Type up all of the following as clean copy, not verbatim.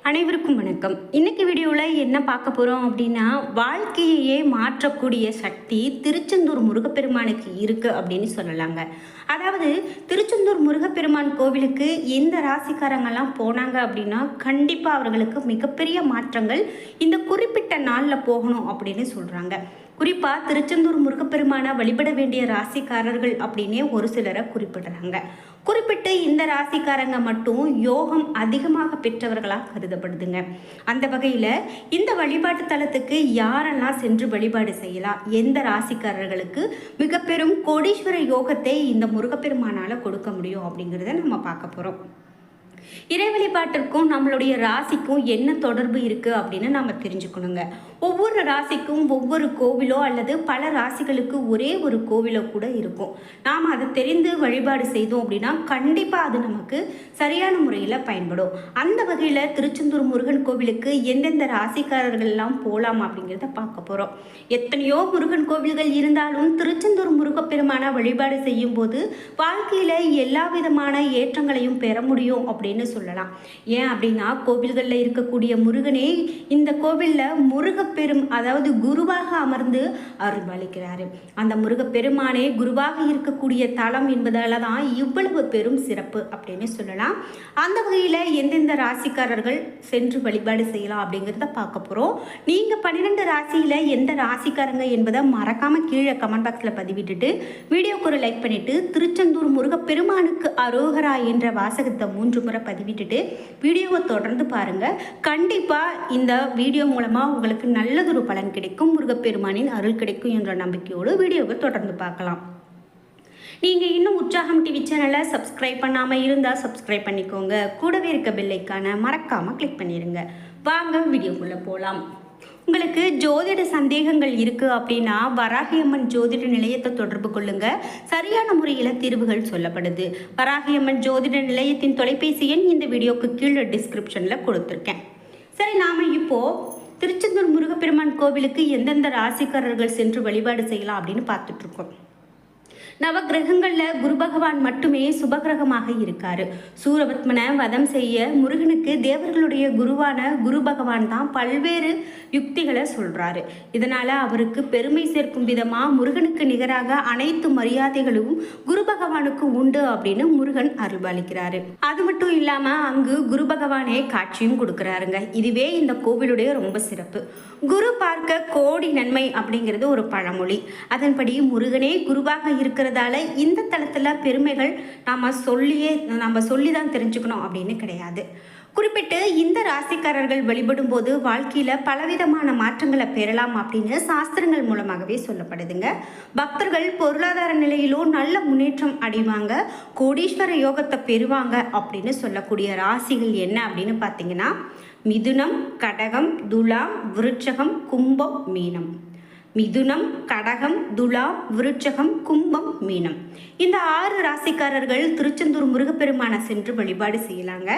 அனைவருக்கும் வணக்கம். இன்னைக்கு வீடியோவில் என்ன பார்க்க போகிறோம் அப்படின்னா, வாழ்க்கையையே மாற்றக்கூடிய சக்தி திருச்செந்தூர் முருகப்பெருமானுக்கு இருக்குது அப்படின்னு சொல்லலாங்க. அதாவது திருச்செந்தூர் முருகப்பெருமான் கோவிலுக்கு எந்த ராசிக்காரங்கெல்லாம் போனாங்க அப்படின்னா, கண்டிப்பாக அவர்களுக்கு மிகப்பெரிய மாற்றங்கள் இந்த குறிப்பிட்ட நாளில் போகணும் அப்படின்னு சொல்கிறாங்க. குறிப்பாக திருச்செந்தூர் முருகப்பெருமானை வழிபட வேண்டிய ராசிக்காரர்கள் அப்படின்னே ஒரு சிலரை குறிப்பிடுறாங்க. குறிப்பிட்டு இந்த ராசிக்காரங்க மட்டும் யோகம் அதிகமாக பெற்றவர்களாக கருதப்படுதுங்க. அந்த வகையில் இந்த வழிபாட்டு தலத்துக்கு யாரெல்லாம் சென்று வழிபாடு செய்யலாம், எந்த ராசிக்காரர்களுக்கு மிக பெரும் கோடீஸ்வர யோகத்தை இந்த முருகப்பெருமானால் கொடுக்க முடியும் அப்படிங்கிறத நம்ம பார்க்க போகிறோம். இறை வழிபாட்டிற்கும் நம்மளுடைய ராசிக்கும் என்ன தொடர்பு இருக்குது அப்படின்னு நம்ம தெரிஞ்சுக்கணுங்க. ஒவ்வொரு ராசிக்கும் ஒவ்வொரு கோவிலோ அல்லது பல ராசிகளுக்கு ஒரே ஒரு கோவிலோ கூட இருக்கும். நாம் அதை தெரிந்து வழிபாடு செய்தோம் அப்படின்னா கண்டிப்பாக அது நமக்கு சரியான முறையில் பயன்படும். அந்த வகையில் திருச்செந்தூர் முருகன் கோவிலுக்கு எந்தெந்த ராசிக்காரர்கள்லாம் போகலாம் அப்படிங்கிறத பார்க்க போகிறோம். எத்தனையோ முருகன் கோவில்கள் இருந்தாலும் திருச்செந்தூர் முருகப்பெருமான வழிபாடு செய்யும் போது வாழ்க்கையில் எல்லா விதமான ஏற்றங்களையும் பெற முடியும் அப்படின்னு சொல்லலாம். ஏன் அப்படின்னா, கோவில்களில் இருக்கக்கூடிய முருகனே இந்த கோவிலில் முருகப்பெரும் அதாவது குருவாக அமர்ந்து அருள்பாலிக்கிறாரு. அந்த முருகப்பெருமானே குருவாக இருக்கக்கூடிய தலம் என்பதால தான் இவ்வளவு பெரும் சிறப்பு அப்படின்னு சொல்லலாம். அந்த வகையில் எந்தெந்த ராசிக்காரர்கள் சென்று வழிபாடு செய்யலாம் அப்படிங்கிறத பார்க்க போகிறோம். நீங்கள் 12 ராசியில் எந்த ராசிக்காரங்க என்பதை மறக்காமல் கீழே கமெண்ட் பாக்ஸில் பதிவிட்டுட்டு வீடியோக்கு ஒரு லைக் பண்ணிவிட்டு திருச்செந்தூர் முருகப்பெருமானுக்கு அரோகரா என்ற வாசகத்தை 3 முறை பதிவிட்டுட்டு வீடியோவை தொடர்ந்து பாருங்கள். கண்டிப்பாக இந்த வீடியோ மூலமாக உங்களுக்கு நல்லதொரு பலன் கிடைக்கும், முருகப்பெருமானின் அருள் கிடைக்கும் என்ற நம்பிக்கையோடு வீடியோவை தொடர்ந்து பார்க்கலாம். நீங்கள் இன்னும் உற்சாகம் டிவி சேனலை சப்ஸ்கிரைப் பண்ணாமல் இருந்தால் சப்ஸ்கிரைப் பண்ணிக்கோங்க. கூடவே இருக்க பெல் ஐக்கானை மறக்காமல் கிளிக் பண்ணிடுங்க. வாங்க வீடியோக்குள்ளே போகலாம். உங்களுக்கு ஜோதிட சந்தேகங்கள் இருக்குது அப்படின்னா வராகியம்மன் ஜோதிட நிலையத்தை தொடர்பு கொள்ளுங்க. சரியான முறையில் தீர்வுகள் சொல்லப்படுது. வராகியம்மன் ஜோதிட நிலையத்தின் தொலைபேசி எண் இந்த வீடியோக்கு கீழே டிஸ்கிரிப்ஷனில் கொடுத்துருக்கேன். சரி, நாம் இப்போது திருச்செந்தூர் முருகப்பெருமான் கோவிலுக்கு எந்தெந்த ராசிக்காரர்கள் சென்று வழிபாடு செய்யலாம் அப்படின்னு பார்த்துட்ருக்கோம். நவகிரகங்களில் குரு பகவான் மட்டுமே சுபகிரகமாக இருக்காரு. சூரபத்மனை வதம் செய்ய முருகனுக்கு தேவர்களுடைய குருவான குரு பகவான் தான் பல்வேறு யுக்திகளை சொல்றாரு. இதனால அவருக்கு பெருமை சேர்க்கும் விதமாக முருகனுக்கு நிகராக அனைத்து மரியாதைகளும் குரு பகவானுக்கு உண்டு அப்படின்னு முருகன் அருள்பாலிக்கிறாரு. அது மட்டும் இல்லாம அங்கு குரு பகவானே காட்சியும் கொடுக்கிறாருங்க. இதுவே இந்த கோவிலுடைய ரொம்ப சிறப்பு. குரு பார்க்க கோடி நன்மை அப்படிங்கிறது ஒரு பழமொழி. அதன்படி முருகனே குருவாக இருக்கிறதால இந்த தளத்தில் பெருமைகள் நம்ம சொல்லி தான் தெரிஞ்சுக்கணும் அப்படின்னு கிடையாது. குறிப்பிட்டு இந்த ராசிக்காரர்கள் வழிபடும் போது வாழ்க்கையில் பலவிதமான மாற்றங்களை பெறலாம் அப்படின்னு சாஸ்திரங்கள் மூலமாகவே சொல்லப்படுதுங்க. பக்தர்கள் பொருளாதார நிலையிலும் நல்ல முன்னேற்றம் அடைவாங்க, கோடீஸ்வர யோகத்தை பெறுவாங்க அப்படின்னு சொல்லக்கூடிய ராசிகள் என்ன அப்படின்னு பார்த்தீங்கன்னா, மிதுனம், கடகம், துலாம், விருட்சகம், கும்பம், மீனம். மிதுனம், கடகம், துலாம், விருட்சகம், கும்பம், மீனம். இந்த 6 ராசிக்காரர்கள் திருச்செந்தூர் முருகப்பெருமானை சென்று வழிபாடு செய்யலாங்க.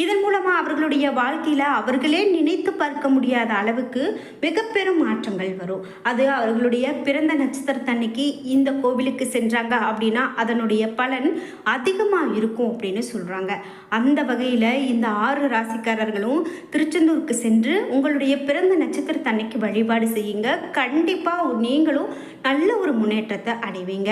இதன் மூலமாக அவர்களுடைய வாழ்க்கையில் அவர்களே நினைத்து பார்க்க முடியாத அளவுக்கு மிக பெரும் மாற்றங்கள் வரும். அது அவர்களுடைய பிறந்த நட்சத்திரத்தன்னைக்கு இந்த கோவிலுக்கு சென்றாங்க அப்படின்னா அதனுடைய பலன் அதிகமாக இருக்கும் அப்படின்னு சொல்கிறாங்க. அந்த வகையில் இந்த 6 ராசிக்காரர்களும் திருச்செந்தூருக்கு சென்று உங்களுடைய பிறந்த நட்சத்திரத்தன்னைக்கு வழிபாடு செய்யுங்க. கண்டிப்பாக நீங்களும் நல்ல ஒரு முன்னேற்றத்தை அடைவீங்க.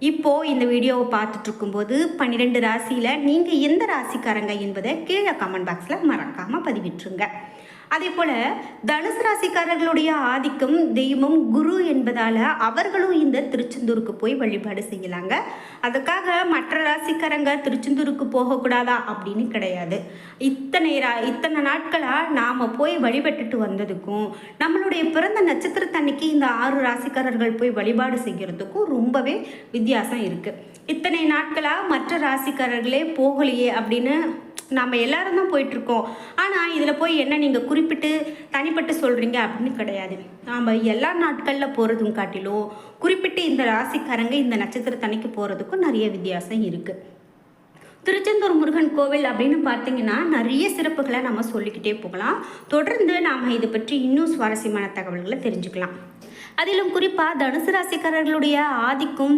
இப்போது இந்த வீடியோவை பார்த்துட்டு இருக்கும்போது 12 ராசியில் நீங்கள் எந்த ராசிக்காரங்க என்பதை கீழே கமெண்ட் பாக்ஸில் மறக்காமல் பதிவிட்டுருங்க. அதே போல் தனுசு ராசிக்காரர்களுடைய ஆதிக்கம் தெய்வம் குரு என்பதால் அவர்களும் இந்த திருச்செந்தூருக்கு போய் வழிபாடு செய்யலாங்க. அதுக்காக மற்ற ராசிக்காரங்க திருச்செந்தூருக்கு போகக்கூடாதா அப்படின்னு கிடையாது. இத்தனை நாட்களாக நாம் போய் வழிபட்டுட்டு வந்ததுக்கும் நம்மளுடைய பிறந்த நட்சத்திரத்தன்னைக்கு இந்த 6 ராசிக்காரர்கள் போய் வழிபாடு செய்கிறதுக்கும் ரொம்பவே வித்தியாசம் இருக்குது. இத்தனை நாட்களாக மற்ற ராசிக்காரர்களே போகலையே அப்படின்னு நம்ம எல்லாரும் தான் போயிட்டுருக்கோம். ஆனால் இதில் போய் என்ன நீங்கள் குறிப்பிட்டு தனிப்பட்டு சொல்கிறீங்க அப்படின்னு கிடையாது. நாம் எல்லா நாட்களில் போகிறதும் காட்டிலும் குறிப்பிட்டு இந்த ராசிக்காரங்க இந்த நட்சத்திரத்தன்னைக்கு போகிறதுக்கும் நிறைய வித்தியாசம் இருக்குது. திருச்செந்தூர் முருகன் கோவில் அப்படின்னு பார்த்தீங்கன்னா நிறைய சிறப்புகளை நம்ம சொல்லிக்கிட்டே போகலாம். தொடர்ந்து நாம் இதை பற்றி இன்னும் சுவாரஸ்யமான தகவல்களை தெரிஞ்சுக்கலாம். அதிலும் குறிப்பாக தனுசு ராசிக்காரர்களுடைய ஆதிக்கும்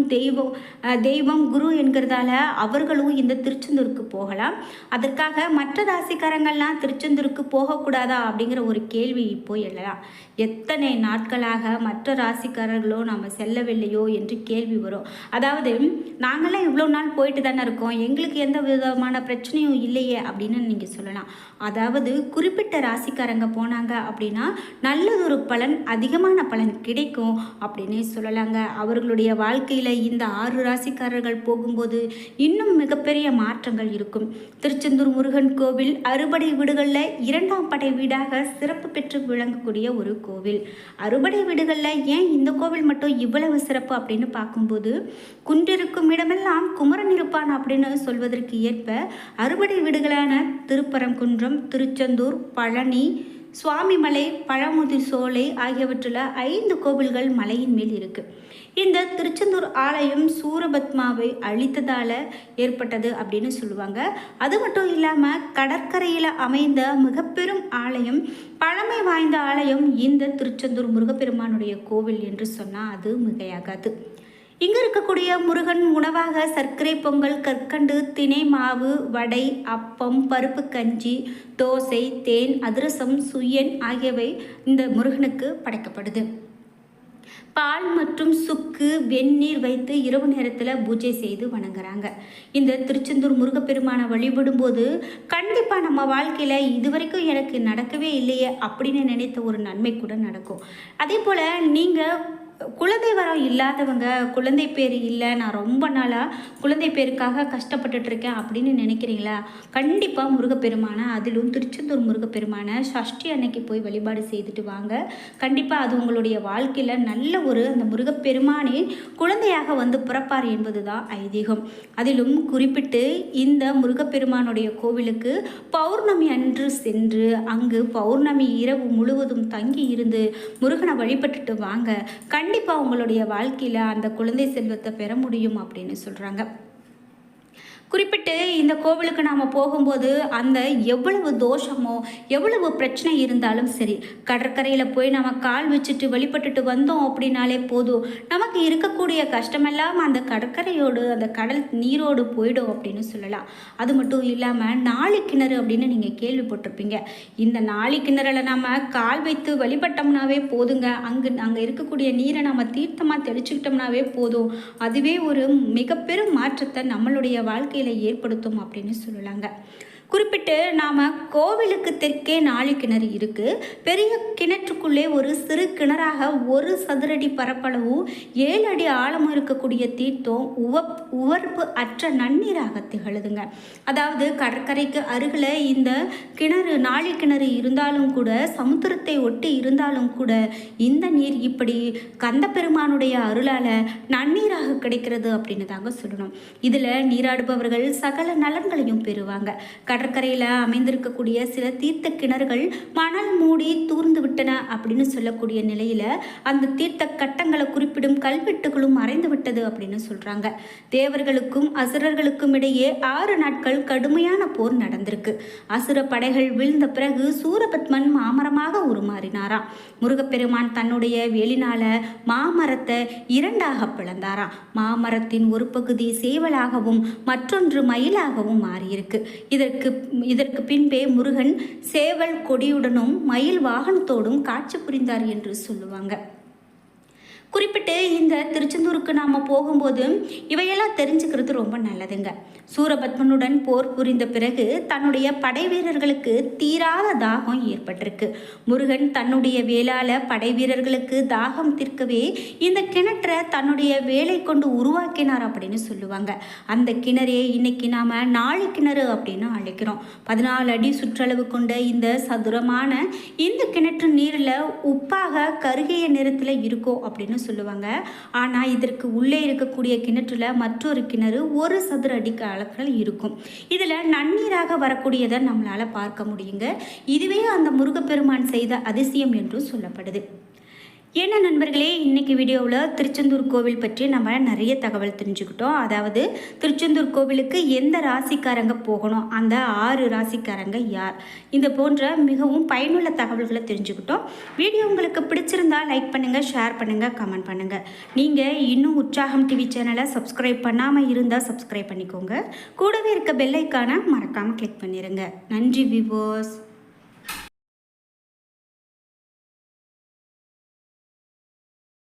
தெய்வம் குரு என்கிறதால அவர்களும் இந்த திருச்செந்தூருக்கு போகலாம். அதற்காக மற்ற ராசிக்காரங்கள்லாம் திருச்செந்தூருக்கு போகக்கூடாதா அப்படிங்கிற ஒரு கேள்வி இப்போ எழலாம். எத்தனை நாட்களாக மற்ற ராசிக்காரர்களோ நம்ம செல்லவில்லையோ என்று கேள்வி வரும். அதாவது நாங்களாம் இவ்வளோ நாள் போயிட்டு தானே இருக்கோம், எங்களுக்கு எந்த விதமான பிரச்சனையும் இல்லையே அப்படின்னு நீங்கள் சொல்லலாம். அதாவது குறிப்பிட்ட ராசிக்காரங்க போனாங்க அப்படின்னா நல்லதொரு பலன், அதிகமான பலன் கிடைக்கும் அப்படின்னே சொல்லலாங்க. அவர்களுடைய வாழ்க்கையில் இந்த 6 ராசிக்காரர்கள் போகும்போது இன்னும் மிகப்பெரிய மாற்றங்கள் இருக்கும். திருச்செந்தூர் முருகன் கோவில் அறுபடை வீடுகளில் 2ஆம் படை வீடாக சிறப்பு பெற்று விளங்கக்கூடிய ஒரு கோவில். அறுபடை வீடுகளில் ஏன் இந்த கோவில் மட்டும் இவ்வளவு சிறப்பு அப்படின்னு பார்க்கும்போது, குன்றிருக்கும் இடமெல்லாம் குமரன் இருப்பான் அப்படின்னு சொல்வதற்கு ஏற்ப அறுபடை வீடுகளான திருப்பரங்குன்றம், திருச்செந்தூர், பழனி, சுவாமிமலை, பழமுதிர் சோலை ஆகியவற்றில் 5 கோவில்கள் மலையின் மேல் இருக்கு. இந்த திருச்செந்தூர் ஆலயம் சூரபத்மாவை அழித்ததால ஏற்பட்டது அப்படின்னு சொல்லுவாங்க. அது மட்டும் இல்லாமல் கடற்கரையில் அமைந்த மிகப்பெரும் ஆலயம், பழமை வாய்ந்த ஆலயம் இந்த திருச்செந்தூர் முருகப்பெருமானுடைய கோவில் என்று சொன்னால் அது மிகையாகாது. இங்கே இருக்கக்கூடிய முருகன் உணவாக சர்க்கரை பொங்கல், கற்கண்டு, தினை மாவு, வடை, அப்பம், பருப்பு கஞ்சி, தோசை, தேன், அதிரசம், சுயன் ஆகியவை இந்த முருகனுக்கு படைக்கப்படுது. பால் மற்றும் சுக்கு, வெந்நீர் வைத்து இரவு நேரத்தில் பூஜை செய்து வணங்குறாங்க. இந்த திருச்செந்தூர் முருகப்பெருமானை வழிபடும்போது கண்டிப்பாக நம்ம வாழ்க்கையில் இதுவரைக்கும் எனக்கு நடக்கவே இல்லையே அப்படின்னு நினைத்த ஒரு நன்மை கூட நடக்கும். அதே போல் நீங்கள் குழந்தை வரம் இல்லாதவங்க, குழந்தை பேர் இல்லை, நான் ரொம்ப நாளாக குழந்தை பேருக்காக கஷ்டப்பட்டுட்ருக்கேன் அப்படின்னு நினைக்கிறீங்களா? கண்டிப்பாக முருகப்பெருமானை, அதிலும் திருச்செந்தூர் முருகப்பெருமானை சஷ்டி அன்னைக்கு போய் வழிபாடு செய்துட்டு வாங்க. கண்டிப்பாக அது உங்களுடைய வாழ்க்கையில் நல்ல ஒரு அந்த முருகப்பெருமானே குழந்தையாக வந்து பிறப்பார் என்பது தான் ஐதீகம். அதிலும் குறிப்பிட்டு இந்த முருகப்பெருமானுடைய கோவிலுக்கு பௌர்ணமி அன்று சென்று அங்கு பௌர்ணமி இரவு முழுவதும் தங்கி இருந்து முருகனை வழிபட்டுட்டு வாங்க. கண்டிப்பாக உங்களுடைய வாழ்க்கையில் அந்த குழந்தை செல்வத்தை பெற முடியும் அப்படின்னு சொல்கிறாங்க. குறிப்பிட்டு இந்த கோவிலுக்கு நாம் போகும்போது அந்த எவ்வளவு தோஷமோ எவ்வளவு பிரச்சனை இருந்தாலும் சரி, கடற்கரையில் போய் நம்ம கால் வச்சுட்டு வழிபட்டுட்டு வந்தோம் அப்படின்னாலே போதும், நமக்கு இருக்கக்கூடிய கஷ்டமெல்லாம் அந்த கடற்கரையோடு அந்த கடல் நீரோடு போயிடும் அப்படின்னு சொல்லலாம். அது மட்டும் இல்லாமல் நாளி கிணறு அப்படின்னு நீங்கள் கேள்விப்பட்டிருப்பீங்க. இந்த நாளி கிணறுல நம்ம கால் வைத்து வழிபட்டோம்னாவே போதுங்க, அங்கே இருக்கக்கூடிய நீரை நம்ம தீர்த்தமாக தெளிச்சுக்கிட்டோம்னாவே போதும், அதுவே ஒரு மிக பெரும் மாற்றத்தை நம்மளுடைய வாழ்க்கை ஏற்படுத்தும் அப்படின்னு சொல்லலாங்க. குறிப்பிட்டு நாம் கோவிலுக்கு தெற்கே 4 கிணறு இருக்குது. பெரிய கிணற்றுக்குள்ளே ஒரு சிறு கிணறாக 1 சதுரடி பரப்பளவும் 7 அடி ஆழமும் இருக்கக்கூடிய தீர்த்தம் உவர்ப்பு அற்ற நன்னீராக திகழுதுங்க. அதாவது கடற்கரைக்கு அருகில் இந்த கிணறு 4 கிணறு இருந்தாலும் கூட, சமுத்திரத்தை ஒட்டி இருந்தாலும் கூட, இந்த நீர் இப்படி கந்த பெருமானுடைய அருளால் நன்னீராக கிடைக்கிறது அப்படின்னு தாங்க சொல்லணும். இதில் நீராடுபவர்கள் சகல நலன்களையும் பெறுவாங்க. கடற்கரையில் அமைந்திருக்கக்கூடிய சில தீர்த்த கிணறுகள் மணல் மூடி தூர்ந்து விட்டன அப்படின்னு சொல்லக்கூடிய நிலையில் அந்த தீர்த்த கட்டங்களை குறிப்பிடும் கல்வெட்டுகளும் மறைந்து விட்டது அப்படின்னு சொல்கிறாங்க. தேவர்களுக்கும் அசுரர்களுக்கும் இடையே 6 நாட்கள் கடுமையான போர் நடந்திருக்கு. அசுர படைகள் வீழ்ந்த பிறகு சூரபத்மன் மாமரமாக உருமாறினாராம். முருகப்பெருமான் தன்னுடைய வேலினால மாமரத்தை 2ஆக பிளந்தாராம். மாமரத்தின் ஒரு பகுதி சேவலாகவும் மற்றொன்று மயிலாகவும் மாறியிருக்கு. இதற்கு பின்பே முருகன் சேவல் கொடியுடனும் மயில் வாகனத்தோடும் காட்சி புரிந்தார் என்று சொல்லுவாங்க. குறிப்பிட்டு இந்த திருச்செந்தூருக்கு நாம் போகும்போது இவையெல்லாம் தெரிஞ்சுக்கிறது ரொம்ப நல்லதுங்க. சூரபத்மனுடன் போர் புரிந்த பிறகு தன்னுடைய படை வீரர்களுக்கு தீராத தாகம் ஏற்பட்டிருக்கு. முருகன் தன்னுடைய வேளால படை வீரர்களுக்கு தாகம் தீர்க்கவே இந்த கிணற்றை தன்னுடைய வேலை கொண்டு உருவாக்கினார் அப்படின்னு சொல்லுவாங்க. அந்த கிணறே இன்னைக்கு நாம் 4 கிணறு அப்படின்னு அழைக்கிறோம். 14 அடி சுற்றளவு கொண்ட இந்த சதுரமான இந்த கிணற்று நீரில் உப்பாக கருகிய நிறத்தில் இருக்கும் அப்படின்னு சொல்லுவாங்க. ஆனால் இதற்கு உள்ளே இருக்கக்கூடிய கிணற்றுல மற்றொரு கிணறு 1 சதுர அடி அளவில் இருக்கும். இதில் நன்னீராக வரக்கூடியதை நம்மளால் பார்க்க முடியுங்க. இதுவே அந்த முருகப்பெருமான் செய்த அதிசயம் என்றும் சொல்லப்படுது. ஏன்னா நண்பர்களே, இன்றைக்கி வீடியோவில் திருச்செந்தூர் கோவில் பற்றி நம்ம நிறைய தகவல் தெரிஞ்சுக்கிட்டோம். அதாவது திருச்செந்தூர் கோவிலுக்கு எந்த ராசிக்காரங்க போகணும், அந்த 6 ராசிக்காரங்க யார், இந்த போன்ற மிகவும் பயனுள்ள தகவல்களை தெரிஞ்சுக்கிட்டோம். வீடியோ உங்களுக்கு பிடிச்சிருந்தால் லைக் பண்ணுங்கள், ஷேர் பண்ணுங்கள், கமெண்ட் பண்ணுங்கள். நீங்கள் இன்னும் உற்சாகம் டிவி சேனலை சப்ஸ்கிரைப் பண்ணாமல் இருந்தால் சப்ஸ்கிரைப் பண்ணிக்கோங்க. கூடவே இருக்க பெல் ஐக்கானை மறக்காமல் கிளிக் பண்ணிடுங்க. நன்றி வியூவர்ஸ்.